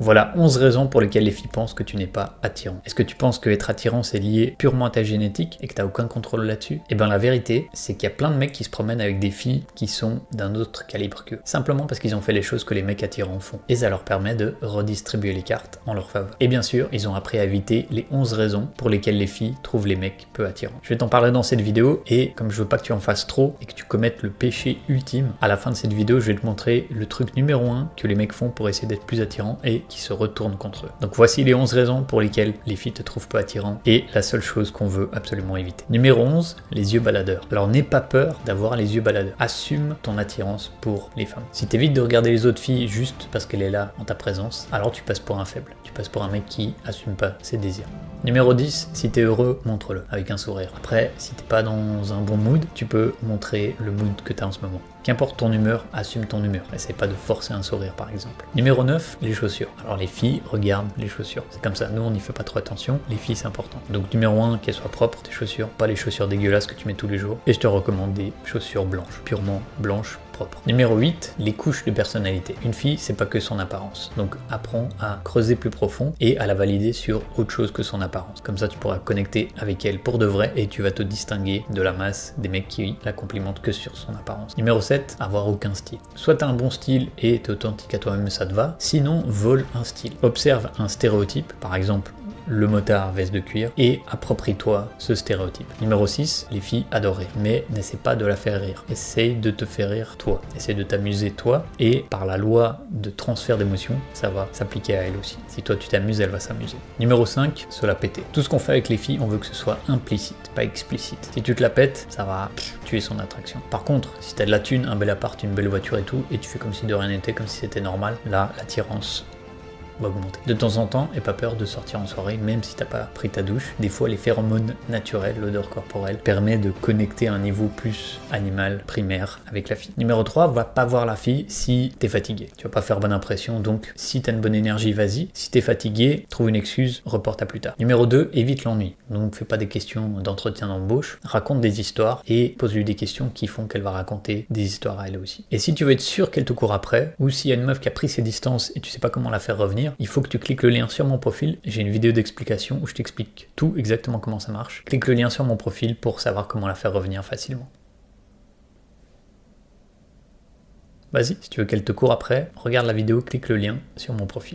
Voilà 11 raisons pour lesquelles les filles pensent que tu n'es pas attirant. Est-ce que tu penses que être attirant c'est lié purement à ta génétique et que tu n'as aucun contrôle là-dessus? Eh bien la vérité, c'est qu'il y a plein de mecs qui se promènent avec des filles qui sont d'un autre calibre qu'eux. Simplement parce qu'ils ont fait les choses que les mecs attirants font. Et ça leur permet de redistribuer les cartes en leur faveur. Et bien sûr, ils ont appris à éviter les 11 raisons pour lesquelles les filles trouvent les mecs peu attirants. Je vais t'en parler dans cette vidéo et comme je veux pas que tu en fasses trop et que tu commettes le péché ultime, à la fin de cette vidéo, je vais te montrer le truc numéro 1 que les mecs font pour essayer d'être plus attirants et qui se retournent contre eux. Donc voici les 11 raisons pour lesquelles les filles te trouvent peu attirant et la seule chose qu'on veut absolument éviter. Numéro 11, les yeux baladeurs. Alors n'aie pas peur d'avoir les yeux baladeurs. Assume ton attirance pour les femmes. Si t'évites de regarder les autres filles juste parce qu'elle est là en ta présence, alors tu passes pour un faible. Tu passes pour un mec qui assume pas ses désirs. Numéro 10, si t'es heureux, montre-le avec un sourire. Après, si t'es pas dans un bon mood, tu peux montrer le mood que t'as en ce moment. Qu'importe ton humeur, assume ton humeur. Essaye pas de forcer un sourire par exemple. Numéro 9, les chaussures. Alors les filles regardent les chaussures. C'est comme ça, nous on n'y fait pas trop attention. Les filles c'est important. Donc numéro 1, qu'elles soient propres tes chaussures, pas les chaussures dégueulasses que tu mets tous les jours. Et je te recommande des chaussures blanches, purement blanches. Propre. Numéro 8, les couches de personnalité. Une fille, c'est pas que son apparence. Donc apprends à creuser plus profond et à la valider sur autre chose que son apparence. Comme ça, tu pourras connecter avec elle pour de vrai et tu vas te distinguer de la masse des mecs qui la complimentent que sur son apparence. Numéro 7, avoir aucun style. Soit t'as un bon style et t'es authentique à toi-même, ça te va. Sinon, vole un style. Observe un stéréotype, par exemple le motard veste de cuir, et approprie-toi ce stéréotype. Numéro 6, les filles adorent rire, mais n'essaie pas de la faire rire. Essaye de te faire rire toi. Essaye de t'amuser toi, et par la loi de transfert d'émotions, ça va s'appliquer à elle aussi. Si toi tu t'amuses, elle va s'amuser. Numéro 5, se la péter. Tout ce qu'on fait avec les filles, on veut que ce soit implicite, pas explicite. Si tu te la pètes, ça va tuer son attraction. Par contre, si t'as de la thune, un bel appart, une belle voiture et tout, et tu fais comme si de rien n'était, comme si c'était normal, là, l'attirance va augmenter. De temps en temps, et pas peur de sortir en soirée, même si t'as pas pris ta douche. Des fois, les phéromones naturels, l'odeur corporelle, permet de connecter à un niveau plus animal, primaire, avec la fille. Numéro 3, va pas voir la fille si t'es fatigué. Tu vas pas faire bonne impression, donc si t'as une bonne énergie, vas-y. Si t'es fatigué, trouve une excuse, reporte à plus tard. Numéro 2, évite l'ennui. Donc fais pas des questions d'entretien d'embauche, raconte des histoires et pose-lui des questions qui font qu'elle va raconter des histoires à elle aussi. Et si tu veux être sûr qu'elle te court après, ou s'il y a une meuf qui a pris ses distances et tu sais pas comment la faire revenir, il faut que tu cliques le lien sur mon profil. J'ai une vidéo d'explication où je t'explique tout exactement comment ça marche. Clique le lien sur mon profil pour savoir comment la faire revenir facilement. Vas-y, si tu veux qu'elle te court après, regarde la vidéo, clique le lien sur mon profil.